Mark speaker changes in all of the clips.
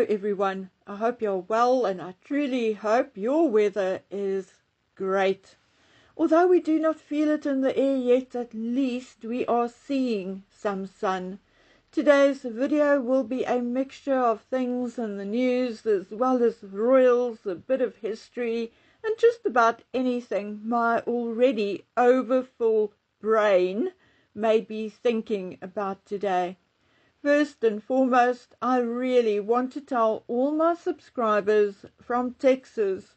Speaker 1: everyone. I hope you're well, and I truly hope your weather is great. Although we do not feel it in the air yet, at least we are seeing some sun. Today's video will be a mixture of things in the news as well as royals, a bit of history, and just about anything my already overfull brain may be thinking about today. First and foremost, I really want to tell all my subscribers from Texas,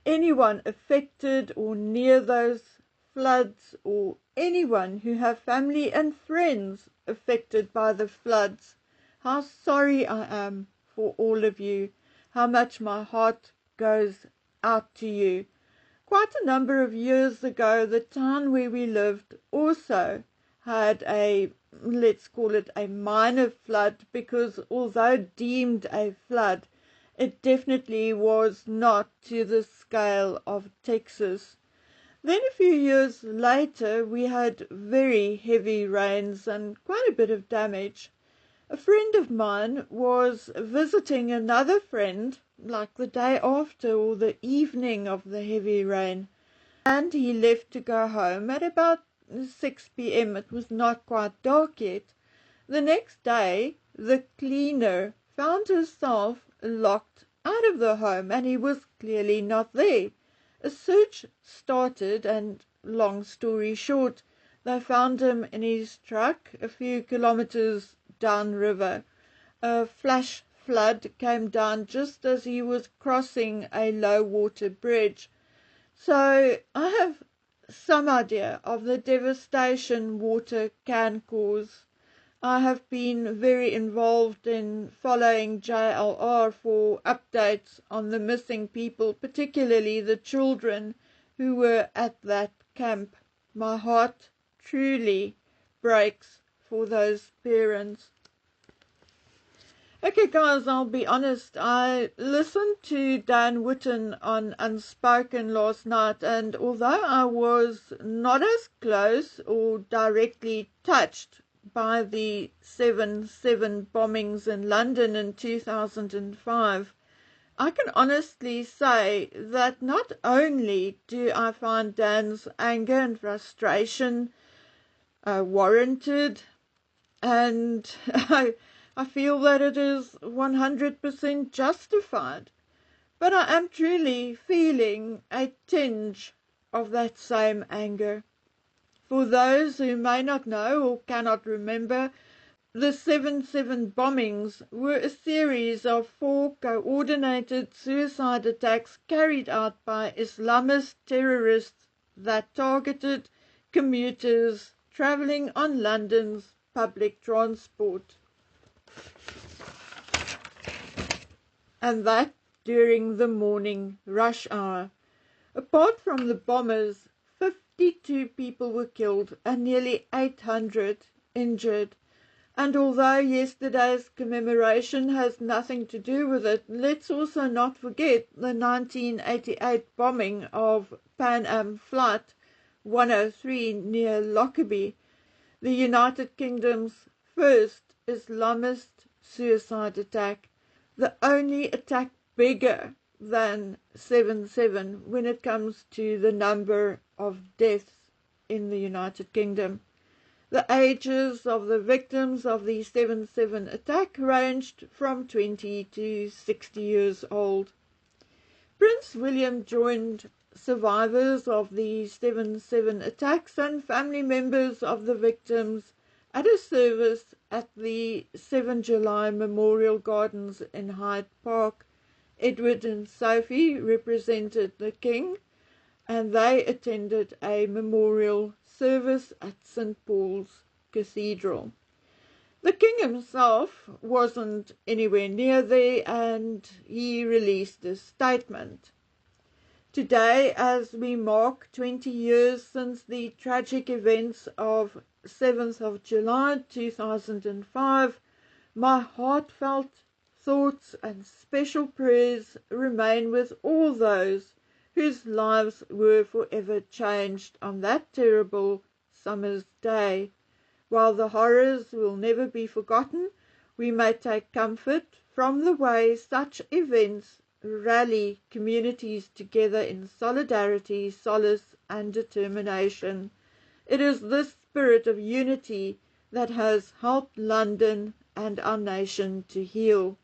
Speaker 1: anyone affected or near those floods, or anyone who have family and friends affected by the floods, how sorry I am for all of you, how much my heart goes out to you. Quite a number of years ago, the town where we lived also had a, let's call it a minor flood, because although deemed a flood, it definitely was not to the scale of Texas. Then a few years later, we had very heavy rains and quite a bit of damage. A friend of mine was visiting another friend, like the day after or the evening of the heavy rain, and he left to go home at about 6 p.m. It was not quite dark yet. The next day, the cleaner found herself locked out of the home, and he was clearly not there. A search started, and long story short, they found him in his truck a few kilometers downriver. A flash flood came down just as he was crossing a low water bridge. So I have some idea of the devastation water can cause. I have been very involved in following JLR for updates on the missing people, particularly the children who were at that camp. My heart truly breaks for those parents. Okay guys, I'll be honest, I listened to Dan Whitten on Unspoken last night, and although I was not as close or directly touched by the 7/7 bombings in London in 2005, I can honestly say that not only do I find Dan's anger and frustration warranted, and I feel that it is 100% justified, but I am truly feeling a tinge of that same anger. For those who may not know or cannot remember, the 7/7 bombings were a series of 4 coordinated suicide attacks carried out by Islamist terrorists that targeted commuters travelling on London's public transport. And that during the morning rush hour. Apart from the bombers, 52 people were killed and nearly 800 injured. And although yesterday's commemoration has nothing to do with it, let's also not forget the 1988 bombing of Pan Am Flight 103 near Lockerbie, the United Kingdom's first Islamist suicide attack, the only attack bigger than 7/7 when it comes to the number of deaths in the United Kingdom. The ages of the victims of the 7/7 attack ranged from 20 to 60 years old. Prince William joined survivors of the 7/7 attacks and family members of the victims at a service at the 7 July Memorial Gardens in Hyde Park. Edward and Sophie represented the King, and they attended a memorial service at St. Paul's Cathedral. The King himself wasn't anywhere near there, and he released a statement. Today, as we mark 20 years since the tragic events of 7th of July 2005, my heartfelt thoughts and special prayers remain with all those whose lives were forever changed on that terrible summer's day. While the horrors will never be forgotten, we may take comfort from the way such events rally communities together in solidarity, solace, and determination. It is this spirit of unity that has helped London and our nation to heal.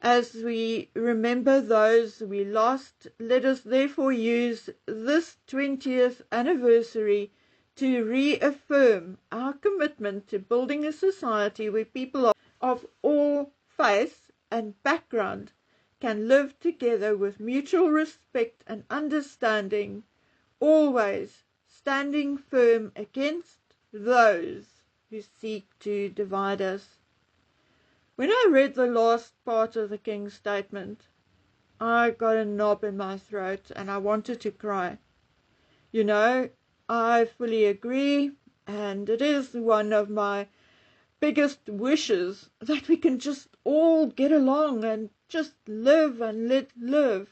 Speaker 1: As we remember those we lost, let us therefore use this 20th anniversary to reaffirm our commitment to building a society where people of all faiths and background can live together with mutual respect and understanding, always standing firm against those who seek to divide us. When I read the last part of the King's statement, I got a knob in my throat and I wanted to cry. You know, I fully agree, and it is one of my biggest wishes that we can just all get along and just live and let live.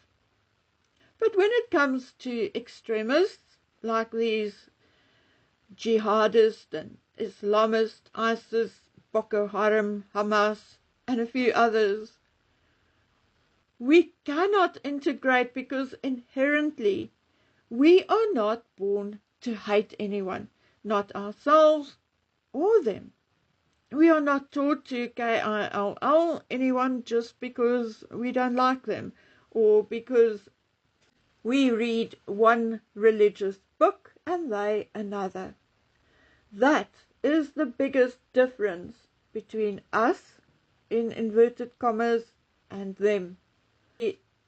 Speaker 1: But when it comes to extremists like these jihadists and Islamists, ISIS, Boko Haram, Hamas, and a few others, we cannot integrate because inherently we are not born to hate anyone, not ourselves or them. We are not taught to kill anyone just because we don't like them or because we read one religious book and they another. That is the biggest difference between us, in inverted commas, and them.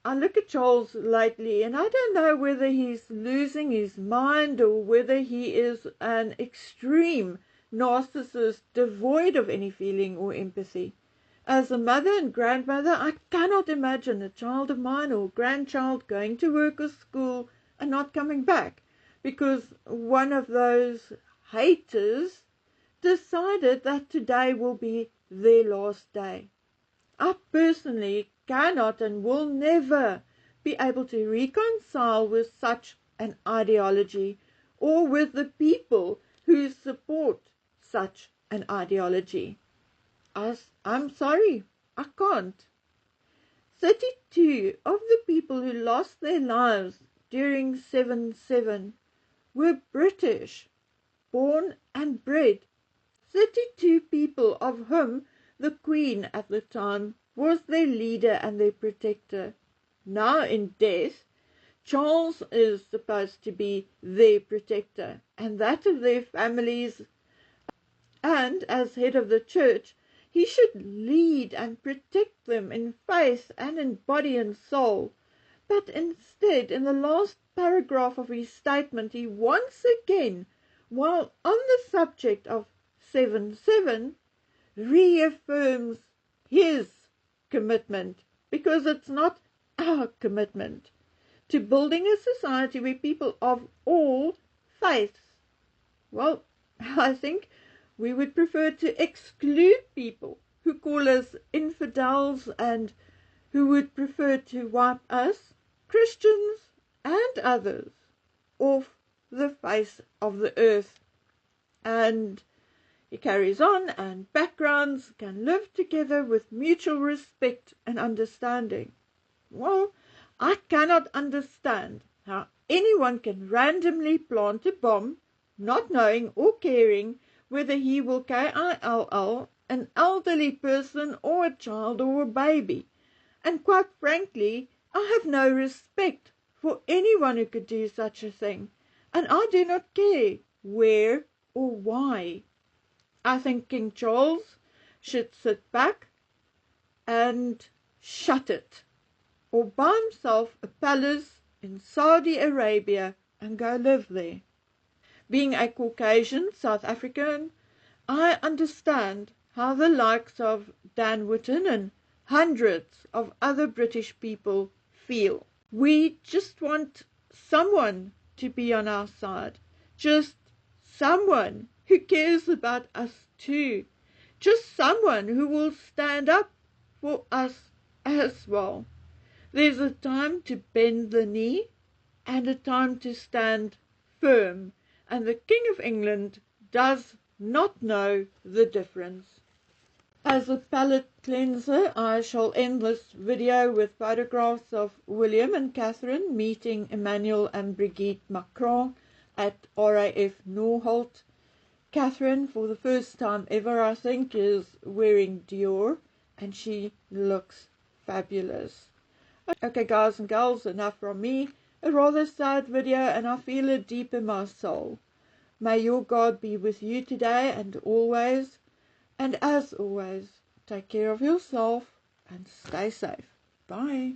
Speaker 1: I look at Charles lately and I don't know whether he's losing his mind or whether he is an extreme narcissist devoid of any feeling or empathy. As a mother and grandmother, I cannot imagine a child of mine or grandchild going to work or school and not coming back because one of those haters decided that today will be their last day. I personally cannot and will never be able to reconcile with such an ideology or with the people who support such an ideology. I'm sorry, I can't. 32 of the people who lost their lives during 7/7 were British, born and bred. 32 people of whom the Queen at the time was their leader and their protector. Now in death, Charles is supposed to be their protector and that of their families, and as head of the church, he should lead and protect them in faith and in body and soul. But instead, in the last paragraph of his statement, he once again, while on the subject of 7/7, reaffirms his commitment, because it's not our commitment, to building a society where people of all faiths, well, I think we would prefer to exclude people who call us infidels and who would prefer to wipe us, Christians and others, off the face of the earth. And he carries on, and backgrounds can live together with mutual respect and understanding. Well, I cannot understand how anyone can randomly plant a bomb, not knowing or caring whether he will kill an elderly person or a child or a baby. And quite frankly, I have no respect for anyone who could do such a thing, and I do not care where or why. I think King Charles should sit back and shut it, or buy himself a palace in Saudi Arabia and go live there. Being a Caucasian South African, I understand how the likes of Dan Whitten and hundreds of other British people feel. We just want someone to be on our side, just someone who cares about us too, just someone who will stand up for us as well. There's a time to bend the knee and a time to stand firm, and the King of England does not know the difference. As a palate cleanser, I shall end this video with photographs of William and Catherine meeting Emmanuel and Brigitte Macron at RAF Norholt. Catherine, for the first time ever, I think, is wearing Dior, and she looks fabulous. Okay, guys and girls, enough from me. A rather sad video, and I feel it deep in my soul. May your God be with you today and always. And as always, take care of yourself and stay safe. Bye.